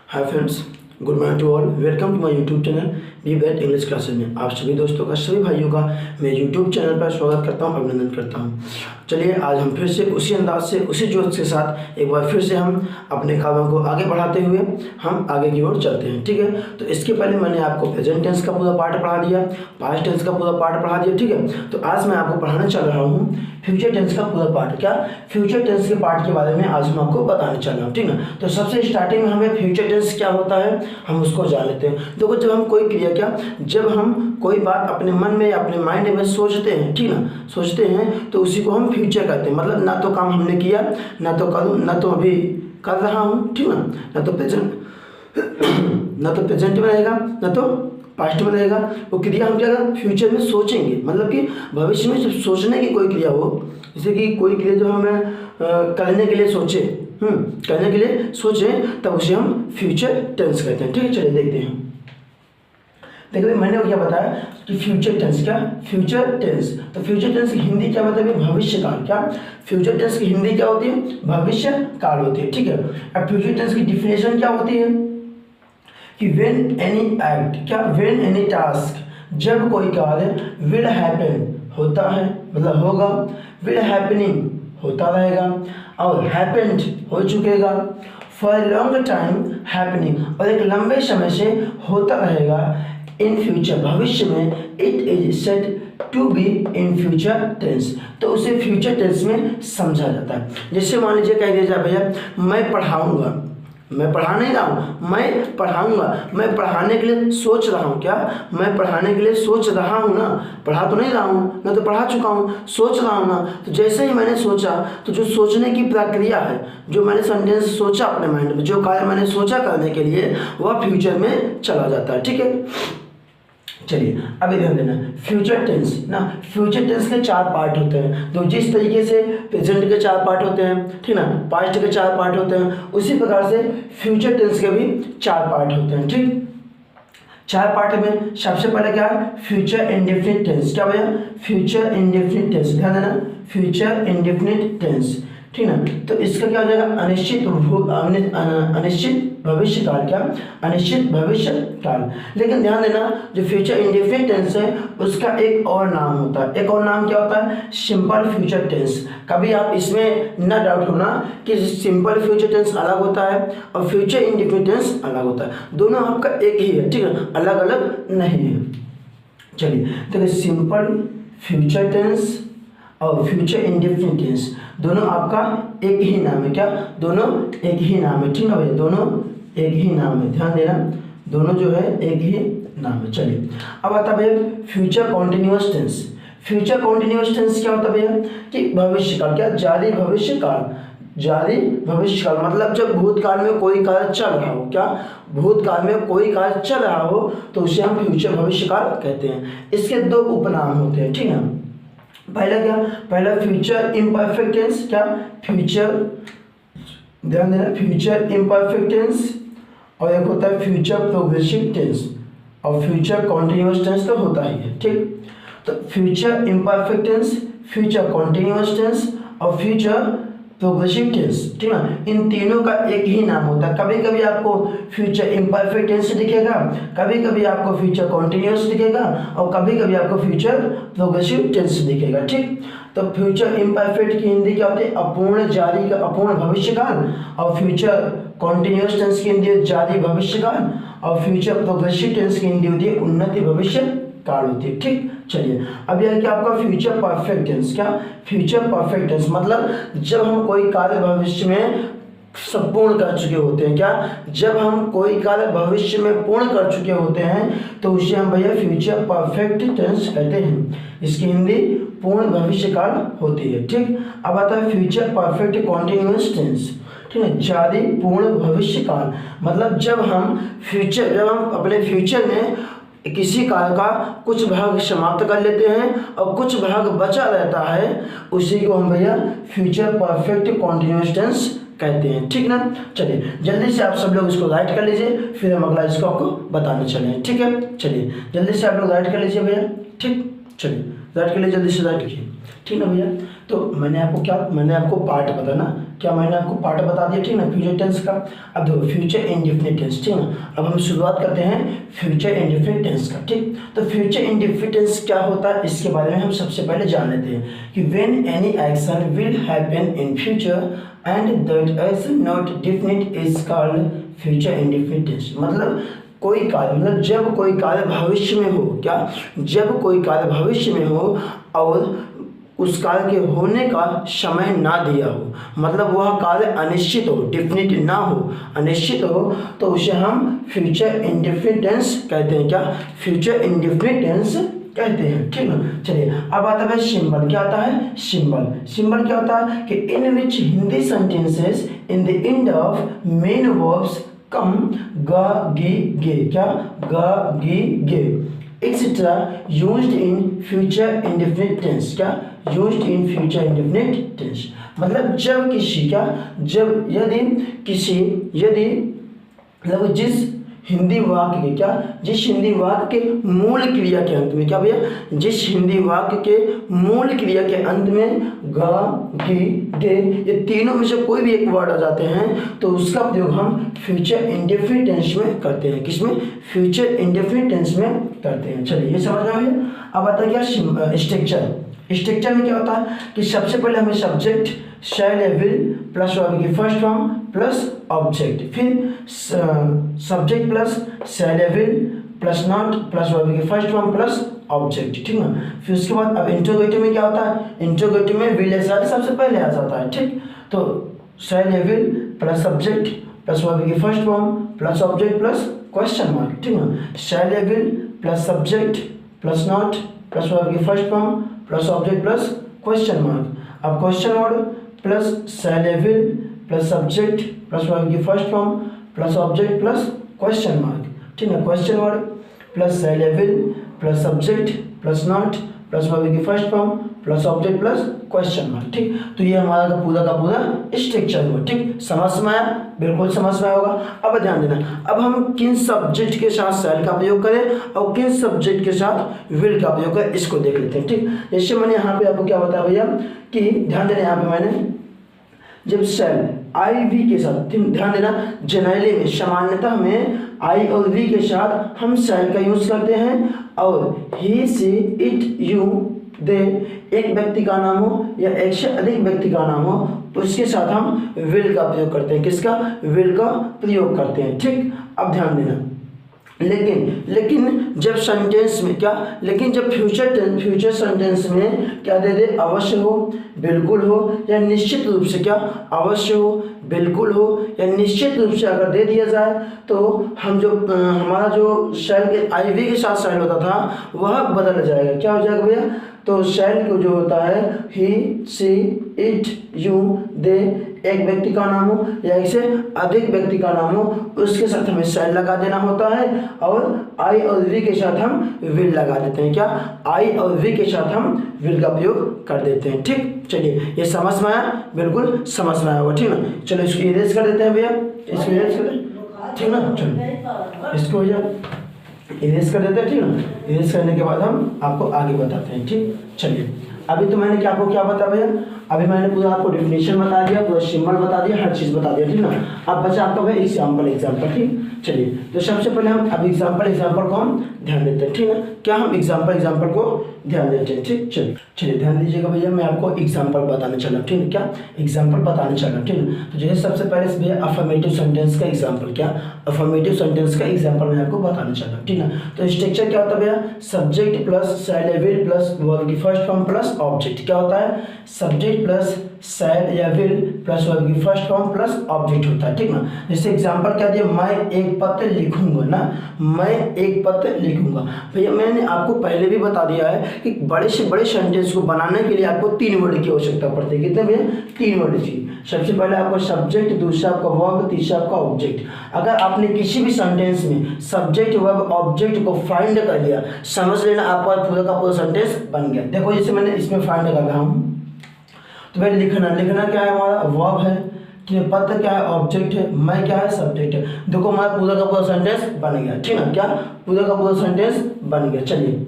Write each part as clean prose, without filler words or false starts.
Hi friends, good morning to all. Welcome to my YouTube channel बी बेट English classes में आप सभी दोस्तों का, सभी भाइयों का मैं यूट्यूब चैनल पर स्वागत करता हूं, अभिनंदन करता हूं। चलिए आज हम फिर से उसी अंदाज से, उसी जोश के साथ एक बार फिर से हम अपने कामों को आगे बढ़ाते हुए हम आगे की ओर चलते हैं। ठीक है, तो इसके पहले मैंने आपको प्रेजेंट टेंस का पूरा पार्ट पढ़ा दिया, पास्ट टेंस का पूरा पार्ट पढ़ा दिया। ठीक है, तो आज मैं आपको पढ़ाने चल रहा हूँ फ्यूचर टेंस का पूरा पार्ट। क्या फ्यूचर टेंस के पार्ट के बारे में आज हम आपको बताने चल रहा हूँ। ठीक है, तो सबसे स्टार्टिंग में हमें फ्यूचर टेंस क्या होता है हम उसको जान लेते हैं। देखो, जब हम कोई क्रिया, क्या जब हम कोई बात अपने मन में या अपने माइंड में सोचते हैं, ठीक ना, सोचते हैं, तो उसी को हम फ्यूचर कहते हैं। मतलब ना तो काम हमने किया, ना तो करूँ, ना तो अभी कर रहा हूँ, ठीक ना, ना तो प्रेजेंट में रहेगा, ना तो पास्ट में रहेगा। वो क्रिया हम क्या फ्यूचर में सोचेंगे, मतलब कि भविष्य में जब सोचने की कोई क्रिया हो, जैसे कि कोई क्रिया जो हमें करने के लिए सोचे, करने के लिए सोचें, तब उसे हम फ्यूचर टेंस कहते हैं। ठीक है, चलिए देखते हैं। देखिए मैंने क्या बताया कि फ्यूचर टेंस, क्या फ्यूचर टेंस, तो फ्यूचर टेंस की हिंदी क्या बताया, भविष्य काल। क्या फ्यूचर टेंस की हिंदी क्या होती है, भविष्य काल होती है। ठीक है, अब फ्यूचर टेंस की डिफिनेशन क्या होती है कि व्हेन एनी एक्ट, क्या व्हेन एनी टास्क, जब कोई कार्य विल हैपन होता है, मतलब होगा, विल हैपनिंग होता रहेगा, और हैपेंड हो चुकेगा, फॉर लॉन्ग टाइम हैपनिंग, और एक लंबे समय से होता रहेगा, इन फ्यूचर भविष्य में, it is set to be in future tense, तो उसे फ्यूचर टेंस में समझा जाता है। जैसे मान लीजिए कह दिया जाए भैया मैं पढ़ाऊंगा, मैं पढ़ा नहीं रहा हूँ, मैं पढ़ाऊंगा, मैं पढ़ाने के लिए सोच रहा हूँ। क्या मैं पढ़ाने के लिए सोच रहा हूँ ना, पढ़ा तो नहीं रहा हूँ, मैं तो पढ़ा चुका हूँ, सोच रहा हूँ ना। तो जैसे ही मैंने सोचा, तो जो सोचने की प्रक्रिया है, जो मैंने सेंटेंस सोचा अपने माइंड में, जो कार्य मैंने सोचा करने के लिए, वह फ्यूचर में चला जाता है। ठीक है, चलिए अभी ध्यान देना, फ्यूचर टेंस ना, फ्यूचर टेंस के चार पार्ट होते हैं। तो जिस तरीके से प्रेजेंट के चार पार्ट होते हैं, ठीक ना, पास्ट के चार पार्ट होते हैं, उसी प्रकार से फ्यूचर टेंस के भी चार पार्ट होते हैं। ठीक, चार पार्ट में सबसे पहले क्या है, फ्यूचर इंडेफिनिट टेंस। क्या भैया, फ्यूचर इंडेफिनिट टेंस, ध्यान देना, फ्यूचर इंडेफिनिट टेंस, ठीक ना। तो इसका क्या हो जाएगा, अनिश्चित भविष्य काल। क्या अनिश्चित भविष्य काल। लेकिन ध्यान देना, जो फ्यूचर इंडेफिनिट टेंस है उसका एक और नाम होता है। एक और नाम क्या होता है, सिंपल फ्यूचर टेंस। कभी आप इसमें न डाउट होना कि सिंपल फ्यूचर टेंस अलग होता है और फ्यूचर इंडेफिनिट टेंस अलग होता है। दोनों आपका एक ही है, ठीक है, अलग अलग नहीं है। चलिए देखिए, सिंपल फ्यूचर टेंस और फ्यूचर इंडेफिनिट टेंस दोनों आपका एक ही नाम है। क्या दोनों एक ही नाम है, ठीक है भैया, दोनों एक ही नाम है, ध्यान देना, दोनों जो है एक ही नाम है। चलिए अब आता है भैया future continuous tense. Future continuous tense क्या होता है भैया कि भविष्य काल, क्या जारी भविष्य काल, जारी भविष्य काल, मतलब जब भूतकाल में कोई कार्य चल रहा हो, क्या भूतकाल में कोई कार्य चल रहा हो तो उसे हम फ्यूचर भविष्य काल कहते हैं। इसके दो उपनाम होते हैं, ठीक है। पहला क्या, पहला फ्यूचर इम्परफेक्ट टेंस। क्या फ्यूचर, ध्यान देना, फ्यूचर इम्परफेक्ट टेंस, और एक होता है फ्यूचर प्रोग्रेसिव टेंस, और फ्यूचर कॉन्टिन्यूअस टेंस तो होता ही है। ठीक, तो future imperfect tense, future continuous tense और फ्यूचर प्रोग्रेसिव टेंस, ठीक है, इन तीनों का एक ही नाम होता है। कभी कभी आपको फ्यूचर इम्परफेक्ट टेंस दिखेगा, कभी कभी आपको फ्यूचर कॉन्टिन्यूअस दिखेगा, और कभी कभी आपको फ्यूचर प्रोग्रेसिव टेंस दिखेगा। ठीक, तो फ्यूचर इम्परफेक्ट की हिंदी क्या होती है, अपूर्ण जारी का, अपूर्ण भविष्यकाल, और फ्यूचर कॉन्टिन्यूअस टेंस की हिंदी जारी भविष्यकाल, और फ्यूचर प्रोग्रेसिव टेंस की हिंदी होती है उन्नति भविष्य काल होती है। ठीक, चलिए अब यह क्या आपका फ्यूचर परफेक्ट टेंस। क्या फ्यूचर परफेक्ट टेंस, मतलब जब हम कोई कार्य भविष्य में संपूर्ण कर चुके होते हैं। क्या जब हम कोई कार्य भविष्य में पूर्ण कर चुके होते हैं तो उसे हम भैया फ्यूचर परफेक्ट टेंस कहते हैं। इसकी हिंदी पूर्ण भविष्य काल होती है। ठीक, अब आता है फ्यूचर परफेक्ट कॉन्टिन्यूअस टेंस, ठीक है, जारी पूर्ण भविष्य काल, मतलब जब हम अपने फ्यूचर में किसी कार्य का कुछ भाग समाप्त कर लेते हैं और कुछ भाग बचा रहता है, उसी को हम भैया फ्यूचर परफेक्ट कॉन्टिन्यूअस टेंस कहते हैं। ठीक ना, चलिए जल्दी से आप सब लोग इसको राइट कर लीजिए, फिर हम अगला इसको आपको बताने चलें। ठीक है, चलिए जल्दी से आप लोग राइट कर लीजिए भैया। ठीक, चलिए राइट कर लीजिए, जल्दी से राइट कीजिए, ठीक ना भैया। तो मैंने आपको पार्ट बताना क्या मैंने आपको पार्ट बता दिया, ठीक ना, फ्यूचर टेंस का। अब देखो फ्यूचर इंडेफिनिट टेंस, ठीक ना। अब हम शुरुआत करते हैं फ्यूचर इंडेफिनिट टेंस का, ठीक। तो फ्यूचर इंडेफिनिट टेंस क्या होता है इसके बारे में हम सबसे पहले जान लेते हैं कि when any action will happen in future and that action not definite is called future indefinite tense. मतलब कोई कार्य, मतलब जब कोई कार्य भविष्य में हो, क्या, जब कोई कार्य भविष्य में हो और उस कार्य के होने का समय ना दिया हो, मतलब वह कार्य अनिश्चित हो, डेफिनिट ना हो, अनिश्चित हो, तो उसे हम फ्यूचर इंडेफिनिट टेंस कहते हैं। क्या, फ्यूचर इंडेफिनिट टेंस कहते हैं, ठीक ना। चलिए अब आता है सिंबल। क्या आता है सिंबल? सिंबल क्या होता है कि in which Hindi sentences in the end of main verbs come ग गी गे, क्या, ग गी गे etcetera used in future indefinite tense. क्या, used in future indefinite tense. मतलब जब किसी, क्या, जब यदि किसी, यदि मतलब जिस हिंदी वाक्य के, क्या, जिस हिंदी वाक्य के मूल क्रिया के अंत में, क्या भैया, जिस हिंदी वाक्य के मूल क्रिया के अंत में ग गी गे ये तीनों में से कोई भी एक वर्ड आ जाते हैं तो उसका प्रयोग हम फ्यूचर इंडेफिनिट टेंस में करते हैं। किसमें? फ्यूचर इंडेफिनिट टेंस में करते हैं। चलिए ये समझ में भैया। अब आता है क्या स्ट्रक्चर। स्ट्रक्चर में क्या होता है कि सबसे पहले हमें सब्जेक्ट शैल या विल प्लस वर्ब की फर्स्ट फॉर्म प्लस ऑब्जेक्ट, फिर सब्जेक्ट प्लस शैल या will plus not plus verb की फर्स्ट फॉर्म प्लस ऑब्जेक्ट, ठीक ना। फिर उसके बाद अब इंट्रोगेटिव में क्या होता है, इंट्रोगेटिव में विल या शैल सबसे पहले आ जाता है, ठीक। तो शैल या will plus subject plus verb की first form plus object plus question mark, ठीक ना। शैल या will plus subject plus not plus verb की first form plus object plus question mark. अब क्वेश्चन वर्ड प्लस शैल या will plus subject plus verb की first form plus object plus question mark, ठीक है। Question word plus shall या will plus subject plus not plus verb की first form plus object plus question mark, ठीक। तो ये हमारा का पूरा स्ट्रक्चर हुआ, ठीक। समझ में आया? बिल्कुल समझ में आया होगा। अब ध्यान देना, अब हम किन सब्जेक्ट के साथ शैल का प्रयोग करें और किन सब्जेक्ट के साथ विल का प्रयोग करें इसको देख लेते हैं, ठीक। जैसे मैंने यहाँ पे आपको क्या बताया भैया कि ध्यान देना, यहाँ पे मैंने जब शैल आई वी के साथ, ध्यान देना, जनरली में सामान्यतः में आई और वी के साथ हम शैल का यूज करते हैं और ही सी इट यू दे एक व्यक्ति का नाम हो या एक से अधिक व्यक्ति का नाम हो तो उसके साथ हम विल का प्रयोग करते हैं। किसका? विल का प्रयोग करते हैं, ठीक। अब ध्यान देना, लेकिन जब सेंटेंस में, क्या, लेकिन जब फ्यूचर सेंटेंस में क्या दे दे, अवश्य हो, बिल्कुल हो या निश्चित रूप से, क्या, अवश्य हो, बिल्कुल हो या निश्चित रूप से अगर दे दिया जाए तो हम जो हमारा जो शैल के आई वी के साथ शैल होता था वह बदल जाएगा। क्या हो जाएगा भैया? तो शैल को जो होता है ही सी इट यू दे एक व्यक्ति का नाम हो या एक से अधिक व्यक्ति का नाम हो उसके साथ हमें शैल लगा देना होता है और आई और वी के साथ हम विल लगा देते हैं। क्या? आई और वी के साथ हम विल का प्रयोग कर देते हैं, ठीक। चलिए ये समझ में आया? बिल्कुल समझ में आया होगा, ठीक ना। चलो इसको इरेज कर देते हैं भैया, इसको इरेज कर दें, ठीक ना। चलो इसको भैया इरेज कर देते हैं, ठीक ना। इरेज करने के बाद हम आपको आगे बताते हैं, ठीक। चलिए अभी तो मैंने आपको क्या बताया भैया, अभी मैंने पूरा आपको डेफिनेशन बता दिया, पूरा सिंबल बता दिया, हर चीज़ बता दिया, ठीक ना। अब बचा आपका भैया एग्जाम्पल, ठीक। चलिए तो सबसे पहले हम अब एग्जाम्पल को हम ध्यान देते हैं, ठीक है। क्या हम एग्जाम्पल को ध्यान देते हैं, ठीक। चलिए ध्यान दीजिएगा भैया, मैं आपको एग्जाम्पल बताने चला, ठीक है। क्या एग्जाम्पल बताने चला, ठीक है। तो जैसे सबसे पहले भैया अफर्मेटिव सेंटेंस का एग्जाम्पल, क्या अफर्मेटिव सेंटेंस का एग्जाम्पल मैं आपको बताने चला, ठीक है। तो स्ट्रक्चर क्या होता है भैया, subject plus shell will plus verb की फर्स्ट फॉर्म प्लस ऑब्जेक्ट। क्या होता है? सब्जेक्ट प्लस शैल या विल प्लस वर्ब की फर्स्ट फॉर्म प्लस ऑब्जेक्ट होता है, ठीक ना। जैसे एग्जाम्पल क्या दिया, मैं एक पत्र लिखूंगा ना, मैं एक पत्र लिखूंगा। भैया मैंने आपको पहले भी बता दिया है कि बड़े से बड़े सेंटेंस को बनाने के लिए आपको 3 वर्ड की आवश्यकता पड़ती है। कितने भैया? 3 वर्ड की। सबसे पहले आपका सब्जेक्ट, दूसरा आपका वर्ब, तीसरा आपका ऑब्जेक्ट। अगर आपने किसी भी सेंटेंस में सब्जेक्ट वर्ब ऑब्जेक्ट को फाइंड कर लिया, समझ लेना आपका पूरा का पूरा सेंटेंस बन गया। देखो जैसे मैंने इसमें फाइंड कर रहा हूँ तो भाई लिखना क्या है, हमारा वर्ब है, ठीक है। पत्र क्या है? ऑब्जेक्ट है। मैं क्या है? सब्जेक्ट है। देखो हमारा पूरा का पूरा सेंटेंस बन गया, ठीक ना। क्या पूरा का पूरा सेंटेंस बन गया। चलिए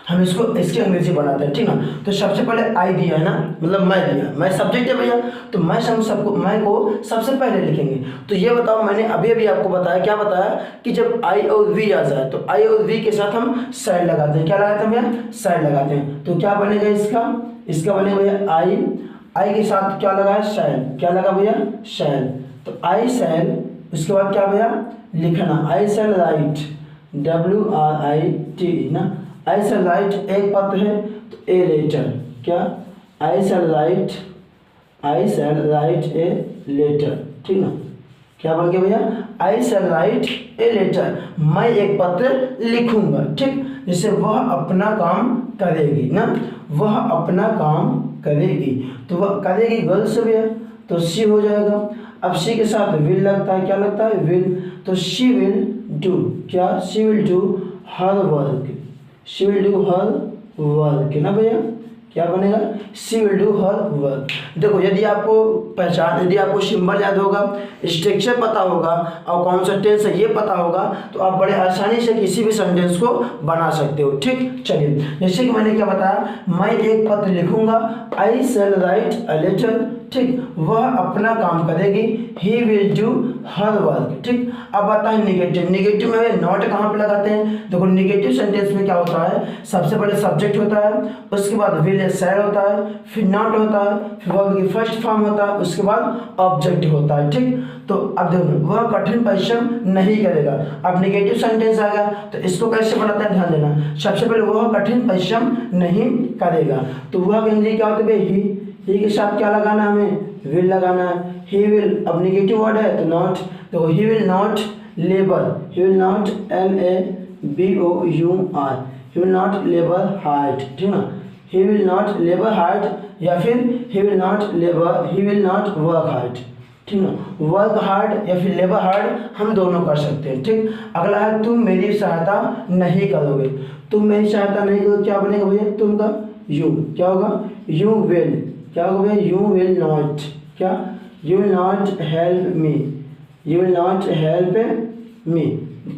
हम इसको इसकी अंग्रेजी बनाते हैं, ठीक ना। तो सबसे पहले आई दिया है ना, मतलब मैं दिया, मैं सब्जेक्ट है भैया, तो मैं सबको मैं को सबसे पहले लिखेंगे। तो ये बताओ, मैंने अभी अभी आपको बताया, क्या बताया कि जब आई और वी आ जाए तो आई और वी के साथ हम साइड लगाते हैं। क्या लगाते हैं भैया? साइड लगाते हैं। तो क्या बनेगा इसका बनेगा भैया आई के साथ क्या लगा है? शैल। क्या लगा भैया? शैल। तो आई शैल, उसके बाद क्या भैया लिखना? आई शैल राइट, WRIT ना, आई शैल राइट एक पत्र है तो ए लेटर। क्या? आई शैल राइट ए लेटर, ठीक ना। क्या बन गया भैया? आई शैल राइट ए लेटर, मैं एक पत्र लिखूंगा, ठीक। जिससे वह अपना काम करेगी ना, वह अपना काम करेगी। तो वह करेगी गर्ल से भैया, तो शी हो जाएगा। अब शी के साथ विल लगता है, क्या लगता है? विल। तो शी विल डू, क्या? She will do her work, she will do her work ना भैया। क्या बनेगा? She will do her work. देखो, यदि आपको सिंबल याद होगा, स्ट्रक्चर पता होगा और कौन सा टेंस है ये पता होगा, तो आप बड़े आसानी से किसी भी सेंटेंस को बना सकते हो, ठीक। चलिए, जैसे कि मैंने क्या बताया, मैं एक पत्र लिखूंगा, आई शैल राइट अ लेटर, ठीक। वह अपना काम करेगी, he will do her work, ठीक। अब आता है निगेटिव। निगेटिव में नॉट कहाँ पे लगाते हैं? देखो, निगेटिव सेंटेंस में क्या होता है, सबसे पहले सब्जेक्ट होता है, उसके बाद विल या शैल होता है, फिर नॉट होता है, फिर वर्ब की फर्स्ट फॉर्म होता है, उसके बाद ऑब्जेक्ट होता है, ठीक। तो अब देखो, वह कठिन परिश्रम नहीं करेगा। अब निगेटिव सेंटेंस आ गया, तो इसको कैसे बनाते हैं ध्यान देना। सबसे पहले वह कठिन परिश्रम नहीं करेगा, तो वह अंग्रेजी क्या होता है? ही के साथ क्या लगाना है हमें? विल लगाना है। ही विल, अब निगेटिव वर्ड है तो नॉट, तो he will not labour, he will not LABOUR, he will not labour hard, ठीक ना। He will not labour hard, या फिर he will not work hard, ठीक ना। वर्क हार्ड या फिर लेबर हार्ड हम दोनों कर सकते हैं, ठीक। अगला है तुम मेरी सहायता नहीं करोगे। तुम मेरी सहायता नहीं करोगे, क्या बनेगा भैया? तुम का यू, क्या होगा? यू विल, क्या होगा भैया? यू विल नॉट, क्या? You will not help me, you will not help me,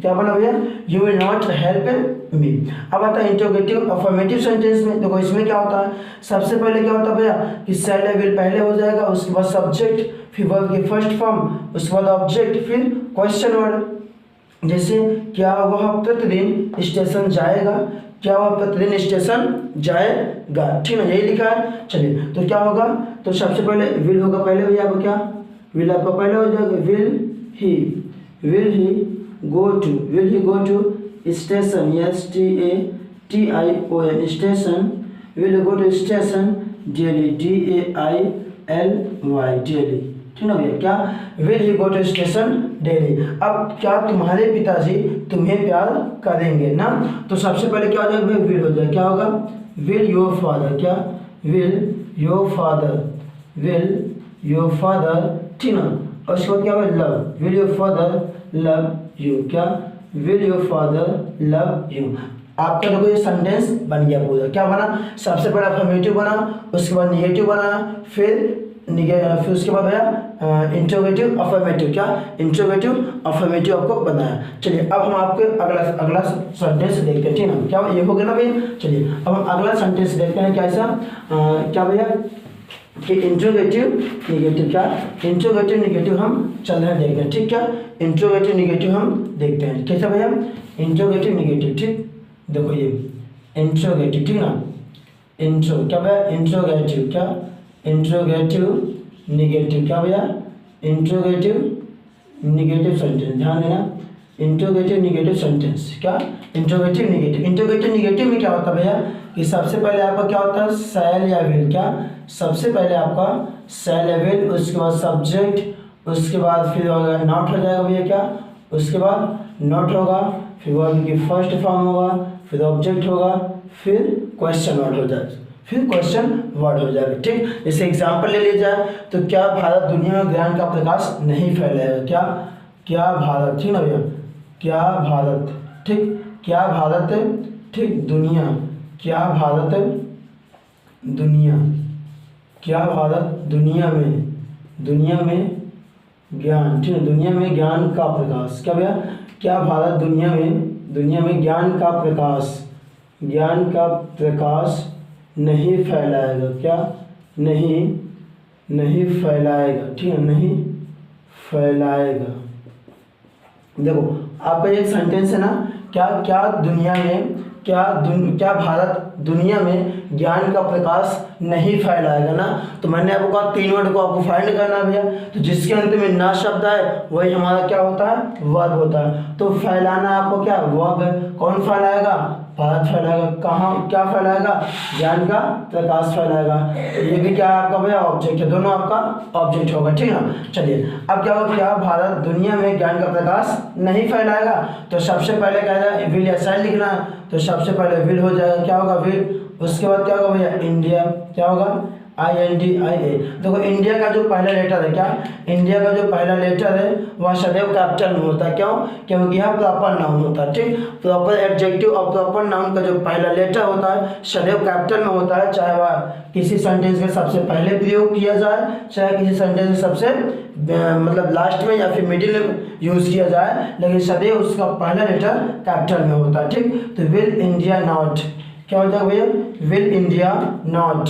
क्या बना भैया? You will not help me. अब आता है इंट्रोगेटिव अफर्मेटिव सेंटेंस में। देखो, इसमें क्या होता है, सबसे पहले क्या होता है भैया कि शैल या विल पहले हो जाएगा, उसके बाद सब्जेक्ट, फिर वर्ब की फर्स्ट फॉर्म, उसके बाद ऑब्जेक्ट, फिर क्वेश्चन वर्ड। जैसे क्या वह प्रतिदिन स्टेशन जाएगा, क्या वह प्रतिदिन स्टेशन जाएगा, ठीक है, यही लिखा है। चलिए, तो क्या होगा? तो सबसे पहले विल होगा पहले भैया, आपको क्या? विल आपका पहले हो जाएगा। Will he go to station, STATION station, will go to station daily, DAILY daily, ठीक ना भैया। क्या? Will he go to station daily. अब क्या तुम्हारे पिताजी तुम्हें प्यार करेंगे ना, तो सबसे पहले क्या हो जाएगा भैया? विल हो जाएगा। क्या होगा? विल योर फादर, क्या? विल योर फादर, ठीक ना। और उसके बाद क्या होगा? Love, will your father love you, क्या? Will your father love you. आपका देखो ये सेंटेंस बन गया पूरा। क्या बना? सबसे पहले अफर्मेटिव बना, उसके बाद निगेटिव बना, फिर उसके बाद भैया इंट्रोगेटिव अफर्मेटिव, क्या? इंट्रोगेटिव अफर्मेटिव आपको बनाया। चलिए, अब हम आपके अगला सेंटेंस देखते हैं, ठीक है। क्या ये हो गया ना भैया? चलिए, अब हम अगला सेंटेंस देखते हैं। कैसा? क्या भैया कि इंट्रोगेटिव निगेटिव, क्या? इंट्रोगेटिव निगेटिव हम चल रहे हैं देखते हैं, ठीक। क्या? इंट्रोगेटिव निगेटिव हम देखते हैं कैसा भैया? इंट्रोगेटिव निगेटिव, ठीक। देखो ये इंट्रोगेटिव, ठीक ना। क्या भैया? इंट्रोगेटिव, क्या? इंट्रोगेटिव निगेटिव, क्या भैया? इंट्रोगेटिव निगेटिव सेंटेंस, ध्यान देना। इंट्रोगेटिव निगेटिव सेंटेंस, क्या? इंट्रोगेटिव निगेटिव में क्या होता है भैया कि सबसे पहले आपका क्या होता है? शैल या विल, क्या? सबसे पहले आपका शैल या विल, उसके बाद सब्जेक्ट, उसके बाद फिर नॉट हो जाएगा भैया, क्या? उसके बाद नॉट होगा, फिर वर्ब की फर्स्ट फॉर्म होगा, फिर ऑब्जेक्ट होगा, फिर क्वेश्चन वर्ड हो जाएगा, ठीक। जैसे एग्जाम्पल ले लिया जाए तो क्या भारत दुनिया में ज्ञान का प्रकाश नहीं फैलाएगा? क्या भारत, ठीक ना भैया? क्या भारत, ठीक। क्या भारत, ठीक। दुनिया, क्या भारत दुनिया में ज्ञान, ठीक है, दुनिया में ज्ञान का प्रकाश, क्या भैया? क्या भारत दुनिया में ज्ञान का प्रकाश ज्ञान का प्रकाश नहीं फैलाएगा, क्या नहीं फैलाएगा, ठीक है, नहीं फैलाएगा। देखो आपका एक सेंटेंस है ना, क्या दुनिया में क्या भारत दुनिया में ज्ञान का प्रकाश नहीं फैलाएगा ना। तो मैंने आपको कहा 3 वर्ड को आपको फाइंड करना है भैया। तो जिसके अंत में ना शब्द है वही हमारा क्या होता है, वर्ब होता है। तो फैलाना आपको क्या वर्ब है। कौन फैलाएगा, भारत फैलाएगा। कहाँ क्या फैलाएगा, ज्ञान का प्रकाश फैलाएगा। तो ये भी क्या है आपका भैया, ऑब्जेक्ट है, दोनों आपका ऑब्जेक्ट होगा, ठीक है ना। चलिए अब क्या होगा, क्या भारत दुनिया में ज्ञान का प्रकाश नहीं फैलाएगा। तो सबसे पहले क्या है, विल या शैल लिखना है। तो सबसे पहले विल हो जाएगा, क्या होगा विल। उसके बाद क्या होगा भैया, इंडिया, क्या होगा INDIA। देखो इंडिया का जो पहला लेटर है, क्या इंडिया का जो पहला लेटर है वह सदैव कैपिटल में होता है। क्यों, क्योंकि यह प्रॉपर नाउन होता है, ठीक। प्रॉपर एडजेक्टिव और प्रॉपर नाउन का जो पहला लेटर होता है सदैव कैपिटल में होता है, चाहे वह किसी सेंटेंस के सबसे पहले प्रयोग किया जाए, चाहे किसी सेंटेंस के सबसे मतलब लास्ट में या फिर मिडिल में यूज किया जाए, लेकिन सदैव उसका पहला लेटर कैपिटल में होता है, ठीक। तो विल इंडिया नॉट, क्या होता है भैया, will India not,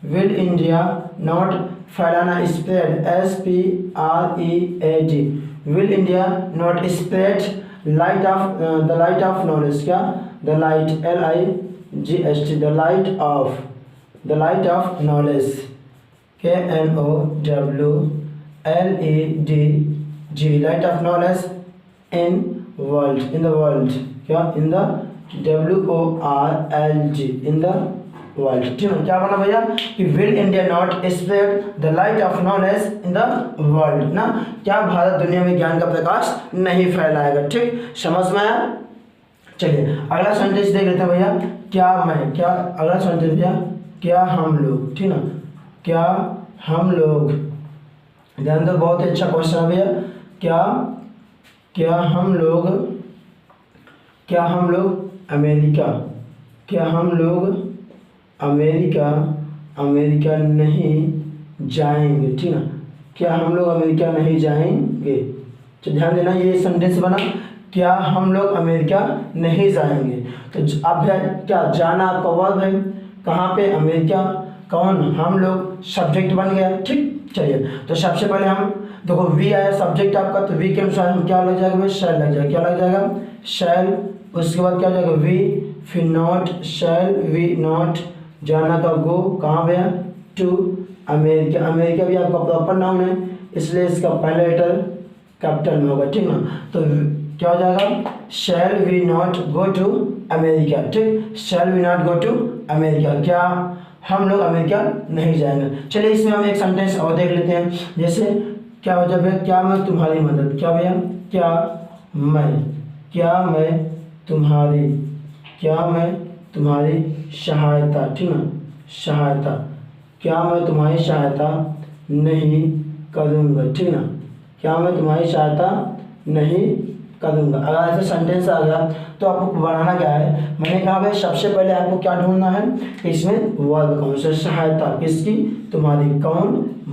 will India not फैलाना, spread SPREAD, will India not spread light of the light of knowledge, क्या the light LIGHT, the light of knowledge KNOWLEDG, light of knowledge in the world, क्या in the WORLD, in the world, ठीक है। क्या बना भैया कि will India not spread the light of knowledge in the world ना, क्या भारत दुनिया में ज्ञान का प्रकाश नहीं फैलाएगा, ठीक। समझ में आया। चलिए अगला सेंटेंस देख लेते हैं भैया, क्या अगला सेंटेंस भैया, क्या हम लोग, ठीक ना, क्या हम लोग, ध्यान दो बहुत अच्छा क्वेश्चन है भैया। क्या हम लोग अमेरिका, क्या हम लोग अमेरिका नहीं जाएंगे, ठीक ना, क्या हम लोग अमेरिका नहीं जाएंगे। तो ध्यान देना ये सेंटेंस बना, क्या हम लोग अमेरिका नहीं जाएंगे। तो अब क्या जाना आपका वर्ब है, कहाँ पे, अमेरिका, कौन, हम लोग, सब्जेक्ट बन गया, ठीक। चलिए तो सबसे पहले हम देखो वी आया सब्जेक्ट आपका, तो वी के अनुसार हम क्या लग जाएगा, शैल लग जाएगा, क्या लग जाएगा, शैल। उसके बाद क्या हो जाएगा वी, फिर नॉट, शैल वी नॉट, जाना का गो, कहाँ गया, टू अमेरिका। अमेरिका भी आपका प्रॉपर नाउन है, इसलिए इसका पहला लेटर कैपिटल में होगा, ठीक ना। तो क्या हो जाएगा, shall we not go to America, ठीक। Shall we not go to America, क्या हम लोग अमेरिका नहीं जाएंगे। चलिए इसमें हम एक सेंटेंस और देख लेते हैं। जैसे क्या हो जाए, क्या मैं तुम्हारी मदद, क्या भैया, क्या मैं तुम्हारी सहायता, ठीक ना, सहायता, क्या मैं तुम्हारी सहायता नहीं करूँगा, ठीक ना, क्या मैं तुम्हारी सहायता नहीं करूँगा। अगर ऐसा सेंटेंस आ गया तो आपको बनाना क्या है, मैंने कहा भाई सबसे पहले आपको क्या ढूंढना है, इसमें वर्ब कौन सा, सहायता किसकी, तुम्हारी, कौन,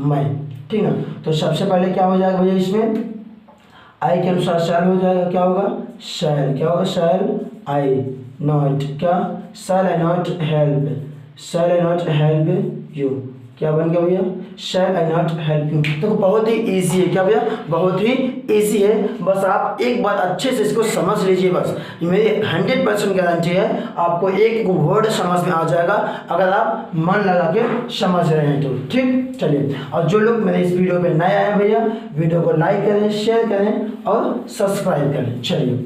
मैं, ठीक ना। तो सबसे पहले क्या हो जाएगा भैया, इसमें आई के अनुसार शैल हो जाएगा, क्या होगा, शैल, क्या होगा, शैल आई नॉट, क्या शैल आई नॉट हेल्प यू, क्या बन गया भैया, शैल आई नॉट हेल्प यू। तो बहुत ही इजी है, क्या भैया, बहुत ही इजी है। बस आप एक बार अच्छे से इसको समझ लीजिए, बस मेरी 100% गारंटी है आपको एक वर्ड समझ में आ जाएगा अगर आप मन लगा के समझ रहे हैं तो, ठीक। चलिए और जो लोग मेरे इस वीडियो पे नए आए हैं भैया, वीडियो को लाइक करें, शेयर करें और सब्सक्राइब करें। चलिए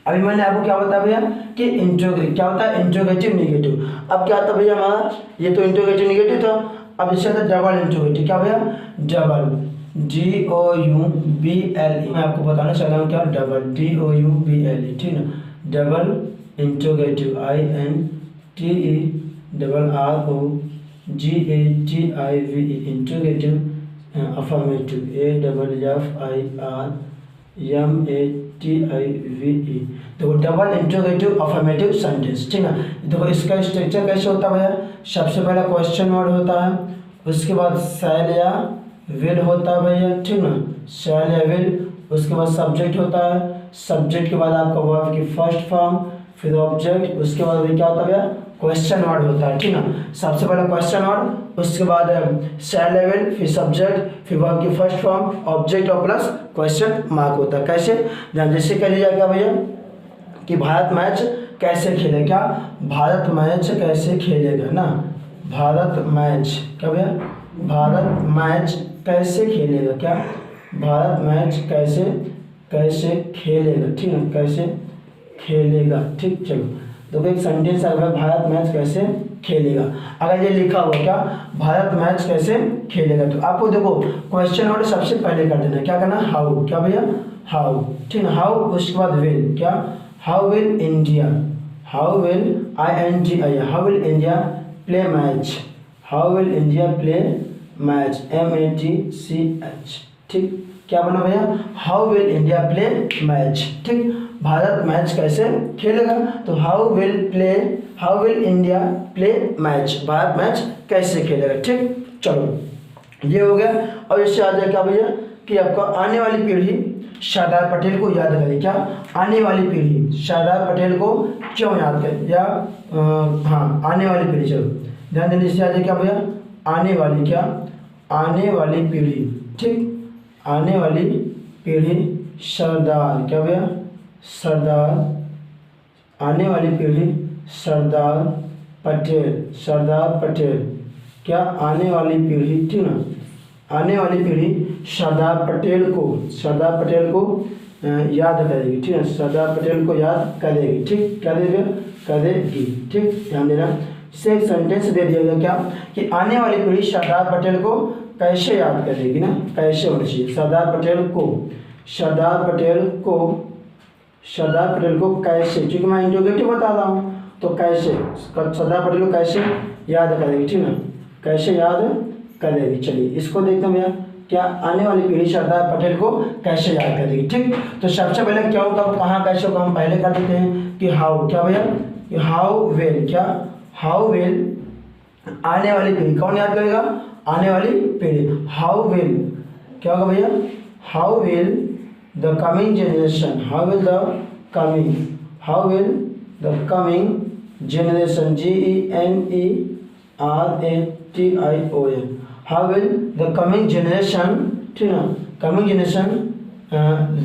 अभी मैंने आपको क्या बताया भैया कि क्या होता है, इंट्रोगेटिव निगेटिव। अब क्या था भैया हमारा, ये तो इंट्रोगेटिव निगेटिव था, अब इससे था डबल इंट्रोगेटिव, क्या भैया, डबल DOUBLE। मैं आपको बताना चाहता हूँ क्या, डबल DOUBLE, ठीक ना, double interrogative INTERROGATIVE, interrogative, affirmative AFFIRMATIVE। देखो डबल इंट्रोगेटिव अफर्मेटिव सेंटेंस, ठीक ना। देखो इसका स्ट्रक्चर कैसे होता है भैया, सबसे पहला क्वेश्चन वर्ड होता है, उसके बाद शैल या विल होता है भैया, ठीक ना, शैल या विल। उसके बाद सब्जेक्ट होता है, सब्जेक्ट के बाद आपका वर्ब की फर्स्ट फॉर्म, फिर ऑब्जेक्ट, उसके बाद भी क्या होता है भैया क्वेश्चन वर्ड होता है, ठीक ना। सबसे पहले क्वेश्चन वर्ड, उसके बाद सेल लेवल, फिर सब्जेक्ट, फिर वर्ब की फर्स्ट फॉर्म, ऑब्जेक्ट और प्लस क्वेश्चन मार्क होता है। कैसे, जैसे कह दिया क्या भैया कि भारत मैच कैसे खेलेगा, क्या भारत मैच कैसे खेलेगा ना, भारत मैच क्या भैया, भारत मैच कैसे खेलेगा, क्या भारत मैच कैसे कैसे खेलेगा, ठीक है, कैसे खेलेगा, ठीक। चलो तो एक सेंटेंस आ गया भारत मैच कैसे खेलेगा। अगर ये लिखा हुआ क्या भारत मैच कैसे खेलेगा, तो आपको देखो क्वेश्चन वर्ड सबसे पहले कर देना, क्या करना, हाउ, क्या भैया हाउ, ठीक है, हाउ, उसके बाद विल, क्या how will India, how will INDIA, how will India play match, how will India play match MATCH, ठीक। क्या बना भैया how will India play match, ठीक। भारत मैच कैसे खेलेगा, तो how will India play match, Bharat match कैसे खेलेगा, ठीक। चलो ये हो गया। और इससे आ जाए क्या भैया कि आपका आने वाली पीढ़ी सरदार पटेल को याद करे, क्या आने वाली पीढ़ी सरदार पटेल को क्यों याद करे, या हाँ आने वाली पीढ़ी, चलो ध्यान देने से आ जाए क्या भैया आने वाली, क्या आने वाली पीढ़ी, ठीक, आने वाली पीढ़ी सरदार, क्या भैया सरदार, आने वाली पीढ़ी सरदार पटेल, सरदार पटेल, क्या आने वाली पीढ़ी, ठीक ना, आने वाली पीढ़ी सरदार पटेल को याद करेगी, ठीक है, सरदार पटेल को याद करेगी, ठीक, क्या देगा करेगी, ठीक। ध्यान देना, इससे एक सेंटेंस दे दिया गया क्या कि आने वाली पीढ़ी सरदार पटेल को कैसे याद करेगी ना, कैसे होना चाहिए, सरदार पटेल को कैसे, क्योंकि मैं इंट्रोगेटिव बता रहा हूँ, तो कैसे सरदार पटेल को कैसे याद करेगी, ठीक ना, कैसे याद करेगी। चलिए इसको देखते हैं भैया, क्या आने वाली पीढ़ी सरदार पटेल को कैसे याद करेगी, ठीक। तो सबसे पहले क्या होगा, कहाँ कैसे होगा हम पहले कर देते हैं कि हाउ, क्या भैया हाउ विल, क्या हाउ विल आने वाली पीढ़ी, कौन याद करेगा आने वाली पीढ़ी, हाउ विल क्या होगा भैया, how will the coming generation, how will the coming generation GENERATION, how will the coming generation, ठीक ना, coming generation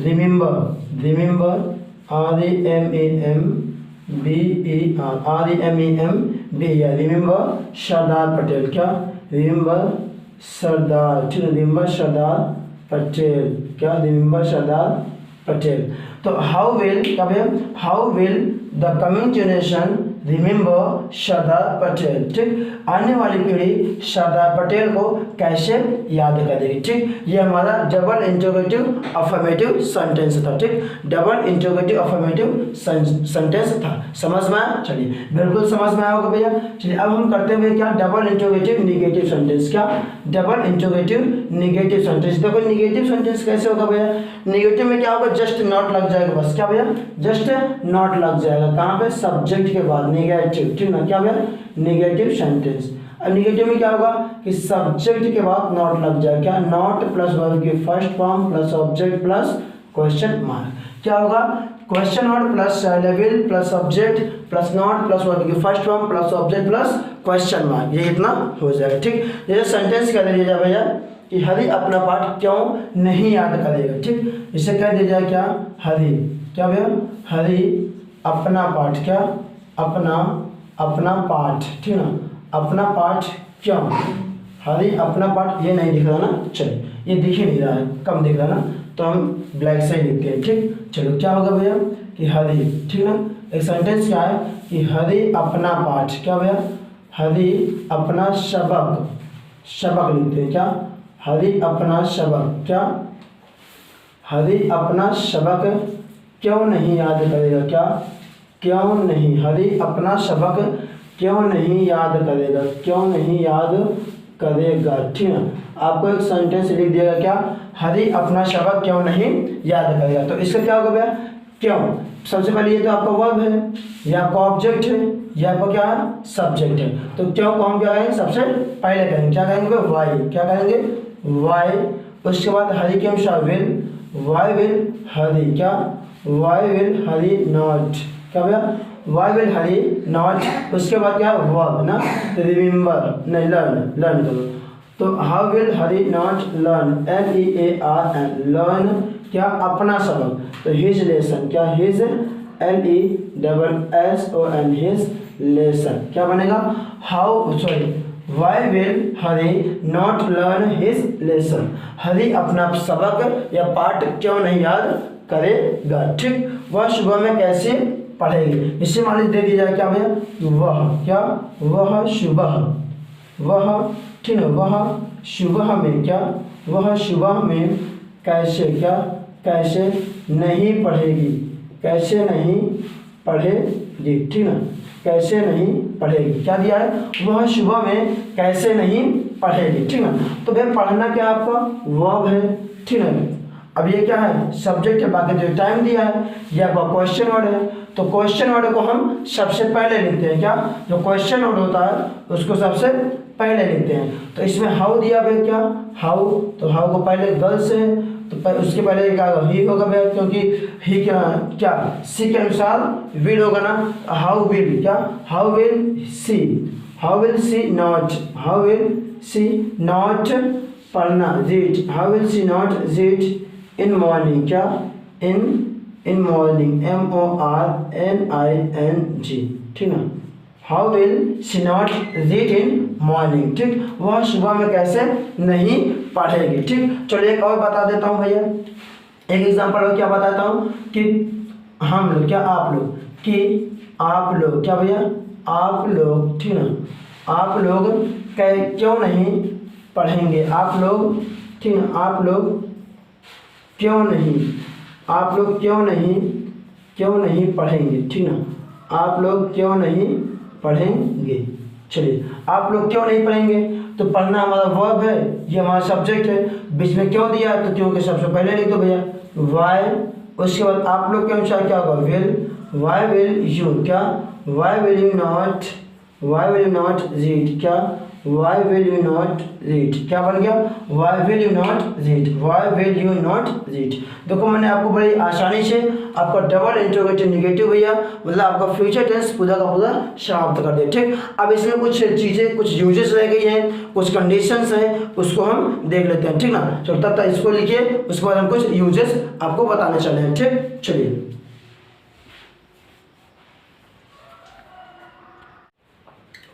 remember REMEMBER remember Sardar Patel, क्या रिमेंबर सरदार, ठीक है, रिमेंबर सरदार पटेल, क्या रिमेंबर सरदार पटेल। तो हाउ विल क्या भैया how will the coming generation remember Sardar Patel, ठीक, आने वाली पीढ़ी सरदार पटेल को कैसे याद करेगी, ठीक। ये हमारा डबल इंटरोगेटिव अफर्मेटिव सेंटेंस था, ठीक, डबल इंटरोगेटिव अफर्मेटिव सेंटेंस था, समझ में आया, चलिए बिल्कुल समझ में आया होगा भैया। चलिए अब हम करते हुए क्या डबल इंटरोगेटिव निगेटिव सेंटेंस, क्या डबल इंटरोगेटिव निगेटिव सेंटेंस। देखो निगेटिव सेंटेंस कैसे होगा भैया, निगेटिव में क्या होगा जस्ट नॉट लग जाएगा, बस क्या भैया जस्ट नॉट लग जाएगा, कहाँ पे सब्जेक्ट के बाद निगेटिव, ठीक ना, क्या भैया निगेटिव सेंटेंस। अब निगेटिव में क्या होगा कि सब्जेक्ट के बाद नॉट लग जाएगा, क्या नॉट प्लस वर्ब की first form plus object plus question mark, क्या होगा question word plus level plus object plus not plus verb की first form plus object plus question mark, ये इतना हो जाएगा, ठीक। जैसे सेंटेंस कह दीजिए जाए भैया कि हरि अपना पाठ क्यों नहीं याद करेगा, ठीक, इसे कह दिया जाए क्या हरि, क्या भैया हरि अपना पाठ, क्या अपना पाठ, ठीक ना, अपना पाठ क्यों, हरि अपना पाठ, ये नहीं दिख रहा ना, चलिए ये दिख ही नहीं रहा है, कम दिख रहा ना, तो हम ब्लैक से ही लिखते हैं, ठीक। चलो क्या होगा भैया कि हरि, ठीक ना, एक सेंटेंस क्या है कि हरि अपना पाठ, क्या भैया हरि अपना सबक लिखते हैं, क्या हरि अपना सबक, क्या हरि अपना सबक क्यों नहीं याद करेगा, क्या क्यों नहीं, हरि अपना सबक क्यों नहीं याद करेगा, ठीक है। आपको एक सेंटेंस लिख दिएगा क्या हरि अपना सबक क्यों नहीं याद करेगा, तो इसका क्या होगा भैया क्यों, सबसे पहले ये तो आपका वर्ब है, ये आपका ऑब्जेक्ट है, ये आपका क्या है सब्जेक्ट है, तो क्यों को हम क्या करेंगे सबसे पहले करेंगे, क्या करेंगे वाई, क्या करेंगे वाई, उसके बाद हरि के अनुसार विल, वाई विल हरि, क्या वाई विल हरि नॉट, क्या भैया वाई विल हरी नॉट, उसके बाद क्या वर्ब ना, रिमेंबर नहीं लर्न करो। तो how will Hari not learn, LEARN learn क्या अपना सबक, तो हिज लेसन क्या हिज LESSON हिज लेसन क्या बनेगा, how sorry why will Hari not learn his lesson, Hari अपना सबक या पाठ क्यों नहीं याद करेगा, ठीक। वह सुबह में कैसे पढ़ेगी, इससे मान लीजिए दे दिया जाए क्या भैया, वह क्या वह सुबह, वह ठीक है, वह सुबह में क्या, वह सुबह में कैसे क्या कैसे नहीं पढ़ेगी, कैसे नहीं पढ़ेगी, ठीक है, कैसे नहीं पढ़ेगी, क्या दिया है, वह सुबह में कैसे नहीं पढ़ेगी, ठीक है। तो भाई पढ़ना क्या आपका वर्ब है, ठीक है। अब ये क्या है सब्जेक्ट है, बाकी जो टाइम दिया है ये आपका क्वेश्चन वर्ड है, तो क्वेश्चन वर्ड को हम सबसे पहले लिखते हैं, क्या जो क्वेश्चन वर्ड होता है उसको सबसे पहले लिखते हैं। तो इसमें हाउ दिया भाई क्या हाउ, तो हाउ को पहले गर्ल्स है तो उसके पहले क्या ही होगा भैया, क्योंकि ही क्या सी के अनुसार विल होगा ना, हाउ विल क्या how will she, how will she not, how will she not पढ़ना read, how will she not read in morning क्या इन मॉर्निंग MORNING, ठीक ना, how will she not read in morning, ठीक, वह सुबह में कैसे नहीं पढ़ेगी, ठीक। चलिए एक और बता देता हूँ भैया, एक एग्जांपल और क्या बताता हूँ कि हम लोग क्या आप लोग, कि आप लोग क्या भैया आप लोग, ठीक ना, आप लोग क्यों नहीं पढ़ेंगे, आप लोग, ठीक ना, आप लोग क्यों नहीं, आप लोग क्यों नहीं पढ़ेंगे, ठीक ना, आप लोग क्यों नहीं पढ़ेंगे। चलिए आप लोग क्यों नहीं पढ़ेंगे, तो पढ़ना हमारा वर्ब है, ये हमारा सब्जेक्ट है, बीच में क्यों दिया तो क्योंकि सबसे पहले लिख दो भैया वाई, उसके बाद आप लोग के अनुसार क्या होगा विल, वाई विल यू क्या why will you not read क्या why will you not read, क्या बन गया why will you not read, why will you not read. देखो मैंने आपको बड़ी आसानी से आपका डबल इंट्रोगेटिव नेगेटिव भैया मतलब आपका फ्यूचर टेंस पूरा का पूरा समाप्त कर दिया, ठीक। अब इसमें कुछ चीज़ें कुछ यूजेस रह गई हैं, कुछ कंडीशंस है, उसको हम देख लेते हैं, ठीक ना। चलो तब तक इसको लिखिए, उसके बाद हम कुछ यूजेस आपको बताने चले हैं, ठीक। चलिए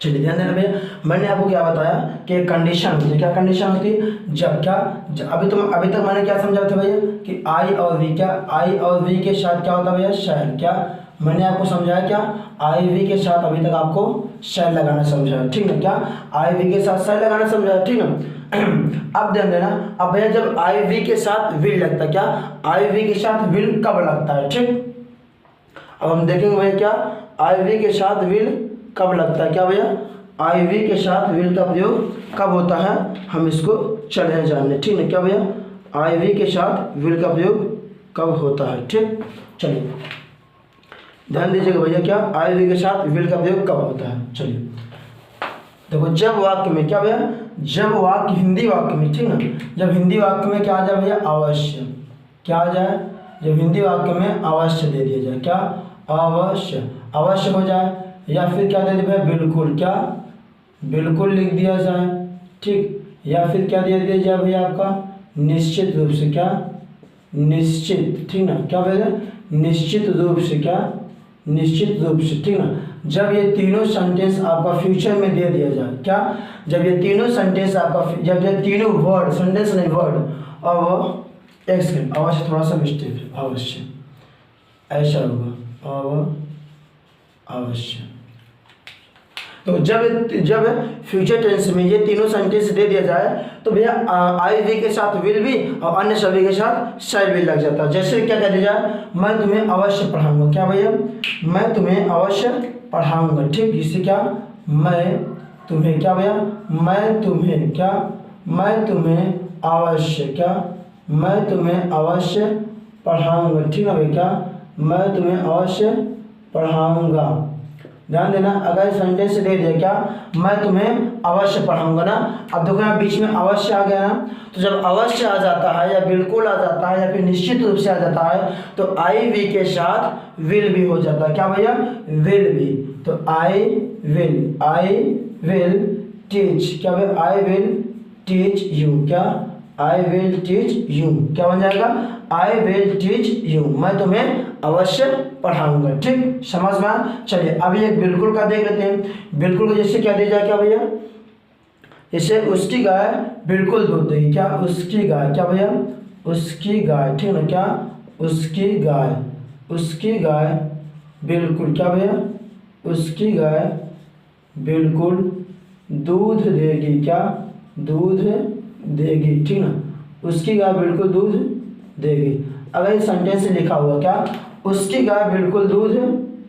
चलिए ध्यान देना भैया, मैंने आपको क्या बताया कि कंडीशन होती है, क्या कंडीशन होती है जब क्या अभी तक मैंने क्या समझा था भैया कि आई और वी, क्या आई और वी के साथ क्या होता है भैया शैल, क्या मैंने आपको समझाया क्या आई वी के साथ अभी तक आपको शैल लगाना समझाया, ठीक ना, क्या आई वी के साथ शैल लगाना समझाया, ठीक ना। अब ध्यान देना, अब भैया जब आई वी के साथ विल लगता है, क्या आई वी के साथ विल कब लगता है, ठीक। अब हम देखेंगे भैया क्या आई वी के साथ विल कब लगता है, क्या भैया आई वी के साथ विल का प्रयोग कब होता है, हम इसको चले जानने, ठीक है, क्या भैया आई वी के साथ विल का प्रयोग कब होता है, ठीक। चलिए ध्यान दीजिएगा भैया क्या आई वी के साथ विल का प्रयोग कब होता है। चलिए देखो जब वाक्य में क्या भैया जब वाक्य हिंदी वाक्य में, ठीक ना, जब हिंदी वाक्य में क्या आ जाए भैया अवश्य, क्या आ जाए जब हिंदी वाक्य में अवश्य दे दिया जाए, क्या अवश्य हो जाए, या फिर क्या दे दिया भैया बिल्कुल, क्या बिल्कुल लिख दिया जाए, ठीक, या फिर क्या दे दिया जाए भैया आपका निश्चित रूप से, क्या निश्चित, ठीक ना, क्या भैया निश्चित रूप से, क्या निश्चित रूप से, ठीक ना। जब ये तीनों सेंटेंस आपका फ्यूचर में दे दिया जाए, क्या जब ये तीनों सेंटेंस आपका जब ये तीनों वर्ड सेंटेंस नहीं वर्ड और एक सेकेंड अवश्य थोड़ा सा मिस्टेक है, अवश्य ऐसा होगा अवश्य। तो जब फ्यूचर टेंस में ये तीनों सेंटेंस दे दिया जाए तो भैया आई वी के साथ विल भी और अन्य सभी के साथ शैल भी लग जाता है। जैसे क्या कह दिया जाए मैं तुम्हें अवश्य पढ़ाऊंगा, क्या भैया मैं तुम्हें अवश्य पढ़ाऊंगा, ठीक। इससे क्या मैं तुम्हें, क्या भैया मैं तुम्हें, क्या मैं तुम्हें अवश्य, क्या मैं तुम्हें अवश्य पढ़ाऊंगा, ठीक है भैया, क्या मैं तुम्हें अवश्य पढ़ाऊंगा। ध्यान देना, अगर सेंटेंस दे दिया क्या, मैं तुम्हें अवश्य पढ़ाऊंगा ना। अब देखो यहाँ बीच में अवश्य आ गया ना, तो जब अवश्य आ जाता है या बिल्कुल आ जाता है या फिर निश्चित रूप से आ जाता है तो आई वी के साथ विल भी हो जाता है। क्या भैया, विल भी। तो आई विल टीच, क्या भैया, आई विल टीच यू, क्या, आई विल टीच यू, क्या बन जाएगा, आई विल टीच यू, मैं तुम्हें अवश्य पढ़ाऊंगा। ठीक, समझ में आया। चलिए अभी एक बिल्कुल का देख लेते हैं। बिल्कुल को जैसे क्या दिया जाए, क्या भैया, जैसे उसकी गाय बिल्कुल दूध देगी, क्या, उसकी गाय, क्या भैया, उसकी गाय, ठीक है ना, क्या, उसकी गाय बिल्कुल, क्या भैया, उसकी गाय बिल्कुल दूध देगी, क्या, दूध देगी, ठीक ना, उसकी गाय बिल्कुल दूध देगी। अगर इस सेंटेंस से लिखा हुआ क्या, उसकी गाय बिल्कुल दूध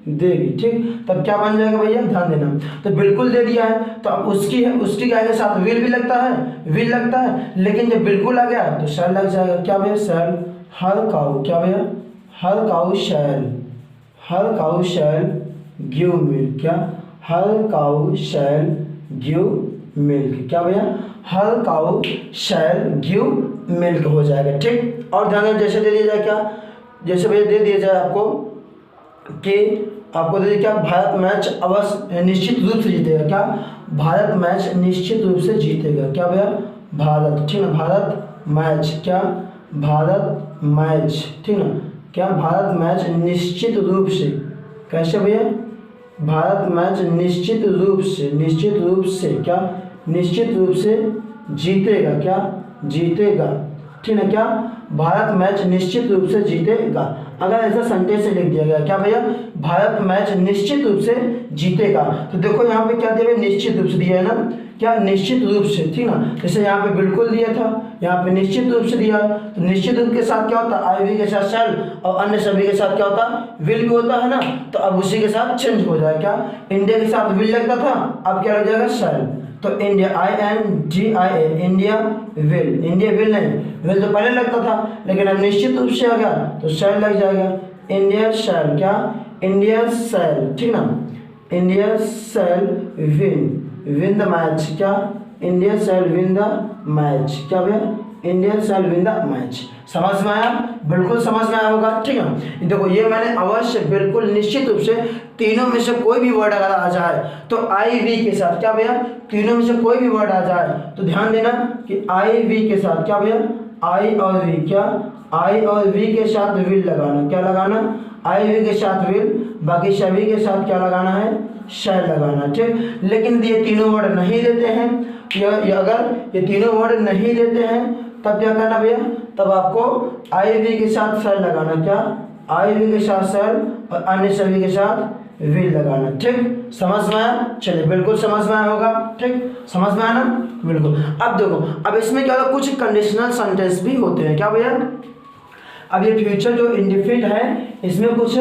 देगी, ठीक, तब क्या बन जाएगा भैया, ध्यान देना। तो बिल्कुल दे दिया है तो अब उसकी है, उसकी गाय के साथ विल भी लगता है, लेकिन जब बिल्कुल आ गया तो शैल लग जाएगा। क्या भैया, शैल, हर काऊ, क्या भैया, हर काऊ शैल गिव मिल्क, क्या, हर काऊ शैल गिव मिल्क, क्या भैया, हर काऊ शैल गिव मिल्क हो जाएगा। ठीक, और ध्यान, जैसे दे दिया जाए क्या, जैसे भैया दे दिया जाए आपको कि आपको दे दिया क्या, भारत मैच अवश्य निश्चित रूप से जीतेगा, क्या, भारत मैच निश्चित रूप से जीतेगा, क्या भैया, भारत, ठीक ना, भारत मैच, क्या, भारत मैच, ठीक ना, क्या, भारत मैच निश्चित रूप से, कैसे भैया, भारत मैच निश्चित रूप से, क्या, निश्चित रूप से जीतेगा, क्या, जीतेगा, ठीक है, क्या, भारत मैच निश्चित रूप से जीतेगा। अगर ऐसा सेंटेंस लिख दिया गया, क्या भैया, भारत मैच निश्चित रूप से जीतेगा, तो देखो यहाँ पे क्या दिया है, निश्चित रूप से दिया है ना, क्या, निश्चित रूप से, ठीक ना, जैसे यहाँ पे बिल्कुल दिया था, यहाँ पे निश्चित रूप से दिया, तो निश्चित रूप के साथ क्या होता है, आई वी के साथ शैल, और अन्य सभी के साथ क्या होता है, विल भी होता है ना, तो अब उसी के साथ चेंज हो जाएगा। क्या, इंडिया के साथ विल लगता था, अब क्या लग जाएगा, शैल। तो इंडिया, INDIA, इंडिया विल नहीं, विल तो पहले लगता था लेकिन अब निश्चित रूप से आ गया तो शैल लग जाएगा। इंडिया शैल, क्या, इंडिया शैल, ठीक ना, India shall win the match, क्या, India shall win the match, क्या भैया, India shall win the match. समझ में आया, बिल्कुल समझ में आया होगा। ठीक है, देखो ये मैंने अवश्य, बिल्कुल, निश्चित रूप से, तीनों में से कोई भी वर्ड अगर आ जाए तो आई वी के साथ, क्या भैया, तीनों में से कोई भी वर्ड आ जाए तो ध्यान देना कि आई वी के साथ, क्या भैया, आई और वी, क्या, आई और वी के साथ विल लगाना, क्या लगाना, आई वी के साथ विल, बाकी सभी के साथ क्या लगाना है, शैल लगाना। ठीक, लेकिन ये तीनों वर्ड नहीं देते हैं, अगर ये तीनों वर्ड नहीं देते हैं तब क्या करना भैया, तब आपको आई वी के साथ शैल लगाना, क्या, आई वी के साथ शैल और अन्य सभी के साथ विल लगाना। ठीक, समझ में आया, चलिए बिल्कुल समझ में आया होगा। ठीक, समझ में आया ना, बिल्कुल। अब देखो, अब इसमें क्या होगा, कुछ कंडीशनल सेंटेंस भी होते हैं, क्या भैया, अब ये फ्यूचर जो इंडिफिनिट है इसमें कुछ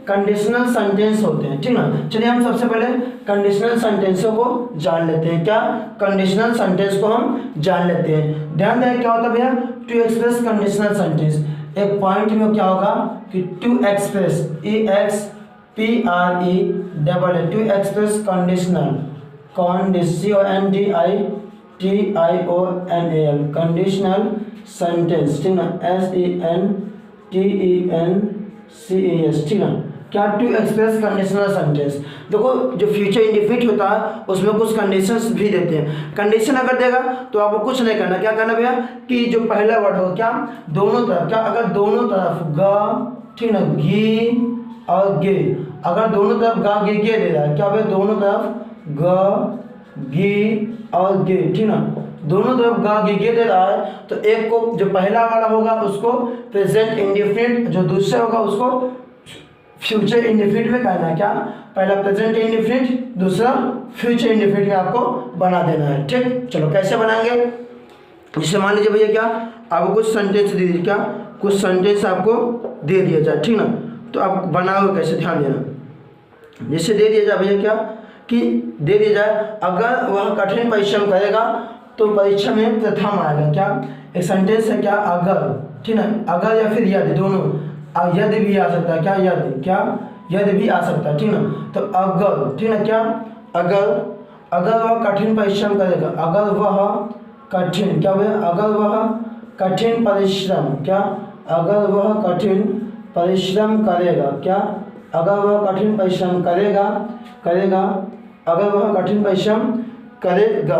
कंडीशनल सेंटेंस होते हैं, ठीक ना। चलिए हम सबसे पहले कंडीशनल सेंटेंसों को जान लेते हैं। क्या, कंडीशनल सेंटेंस को हम जान लेते हैं। ध्यान दें क्या होता है भैया, टू एक्सप्रेस कंडीशनल सेंटेंस, एक पॉइंट में क्या होगा कि to express, EXPRE to express conditional, CONDITIONAL conditional sentence, ठीक ना, SENTENCES, ठीक ना। क्या, टू एक्सप्रेस कंडीशनल सेंटेंस। देखो जो फ्यूचर इंडिफिनिट होता है उसमें कुछ कंडीशंस भी देते हैं। कंडीशन अगर देगा तो आपको कुछ नहीं करना, क्या करना भैया, कि जो पहला वर्ड हो, क्या, दोनों तरफ, क्या, अगर दोनों तरफ ग, ठीक ना, घी और गे, अगर दोनों तरफ गा गे गे दे रहा है, क्या भैया, दोनों तरफ ग घी और गे, ठीक ना, दोनों तरफ गा गे गे दे रहा है तो एक को, जो पहला वाला होगा उसको प्रेजेंट इंडिफिनिट, जो दूसरा होगा उसको फ्यूचर इंडिफिनिट में कहना है। क्या, पहला प्रेजेंट इंडिफिनिट, दूसरा फ्यूचर इंडिफिनिट में आपको बना देना है। ठीक, चलो कैसे बनाएंगे, जैसे मान लीजिए भैया क्या, आपको कुछ सेंटेंस दे दीजिए, क्या, कुछ सेंटेंस आपको दे दिया जाए, ठीक ना, तो आप बनाओगे कैसे, ध्यान देना। जैसे दे दिया जाए भैया क्या, कि दे दिया जाए अगर वह कठिन परिश्रम करेगा तो परीक्षा में प्रथम आएगा। क्या, एक सेंटेंस है, क्या, अगर, ठीक ना, अगर या फिर यदि, दोनों, यदि भी आ सकता है, क्या, यदि, क्या, यदि भी आ सकता है, ठीक ना। तो अगर, ठीक ना, क्या अगर वह कठिन परिश्रम करेगा, अगर वह कठिन, क्या हुआ, अगर वह कठिन परिश्रम, क्या, अगर वह कठिन परिश्रम करेगा, क्या, अगर वह कठिन परिश्रम करेगा, अगर वह कठिन परिश्रम करेगा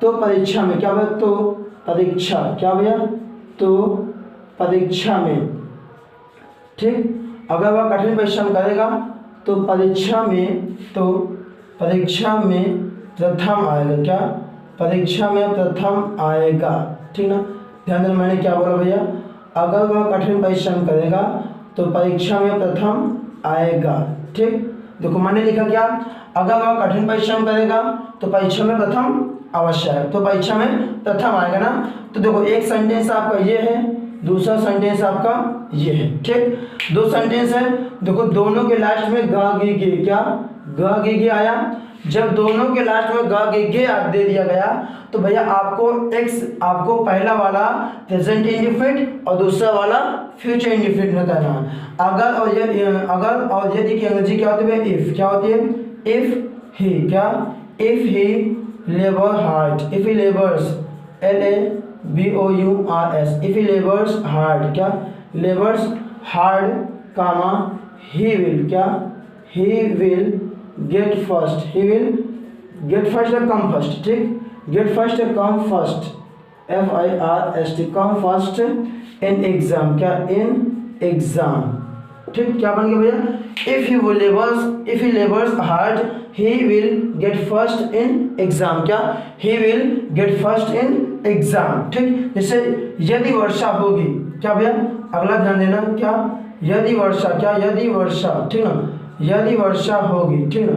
तो परीक्षा में, क्या हुआ, तो परीक्षा, क्या भैया, तो परीक्षा में, ठीक, अगर वह कठिन परिश्रम करेगा तो परीक्षा में प्रथम आएगा, क्या, परीक्षा में प्रथम आएगा, ठीक ना। ध्यान देना मैंने क्या बोला भैया, अगर वह कठिन परिश्रम करेगा तो परीक्षा में प्रथम आएगा, ठीक। देखो मैंने लिखा क्या, अगर वह कठिन परिश्रम करेगा तो परीक्षा में प्रथम अवश्य है, तो परीक्षा में प्रथम आएगा ना। तो देखो एक सेंटेंस आपका ये है, दूसरा सेंटेंस आपका ये है, ठीक। दो सेंटेंस है, देखो दोनों के लास्ट में गा गे गे, क्या, गा गे गे आया। जब दोनों के लास्ट में गा गे गे दे दिया गया तो भैया आपको पहला वाला प्रेजेंट इंडेफिनिट और दूसरा वाला फ्यूचर इंडेफिनिट में करना है। अगर और यदि की अंग्रेजी क्या होती है, इफ, क्या होती है, इफ ही, क्या, if he labour hard, if he labours, LABOURS, if he labours hard, क्या, labours hard, comma, he will, क्या, he will get first, he will get first या कम फर्स्ट, ठीक, गेट फर्स्ट या come first, FIRST, come first in exam, क्या, in exam, ठीक। क्या बन गया भैया, if he labours hard he will get first in exam, क्या, he will get first in exam, ठीक। जैसे यदि वर्षा होगी, क्या भैया, अगला ध्यान देना, क्या, यदि वर्षा, क्या, यदि वर्षा, ठीक ना, यदि वर्षा होगी, ठीक ना,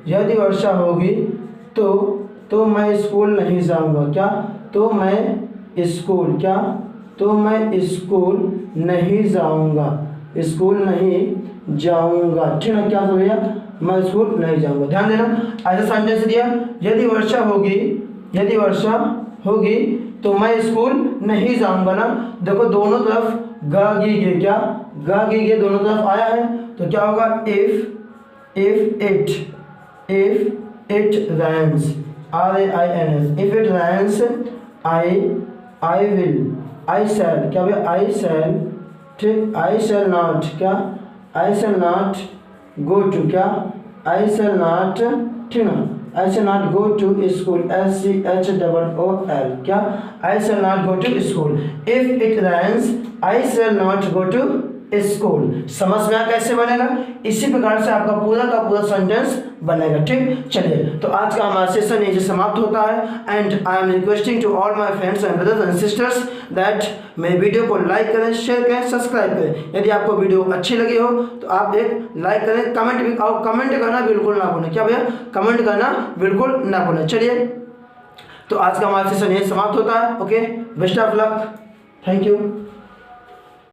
यदि वर्षा होगी तो मैं स्कूल नहीं जाऊंगा, क्या, तो मैं स्कूल, क्या, तो मैं स्कूल नहीं जाऊंगा, स्कूल नहीं जाऊंगा, ठीक ना, क्या भैया, मैं स्कूल नहीं जाऊंगा। ध्यान देना, ऐसा सेंटेंस दिया, यदि वर्षा होगी तो मैं स्कूल नहीं जाऊंगा ना। देखो दोनों तरफ गा गी गे, क्या, गा गी गे दोनों तरफ आया है, तो क्या होगा, if it rains, RAINS, if it rains I will, I shall, क्या भैया, I shall, ठीक, I shall not, क्या, I shall not go to, क्या, I shall not, ठीक ना, I shall not go to school, SCHOOL, क्या, I shall not go to school, if it rains I shall not go to school. समझ में आया कैसे बनेगा, इसी प्रकार से आपका पूरा का पूरा सेंटेंस बनेगा, ठीक। चलिए तो आज का हमारा सेशन यहीं से समाप्त होता है and I am requesting to all my friends and brothers and sisters that मेरे वीडियो को लाइक करें, शेयर करें, सब्सक्राइब करें। यदि आपको वीडियो अच्छी लगी हो तो आप एक लाइक करें, कमेंट भी, और कमेंट करना बिल्कुल ना भूलें, क्या भैया, कमेंट करना बिल्कुल ना भूलें। चलिए तो आज का हमारा सेशन यहीं समाप्त होता है। Okay, best of luck, thank you.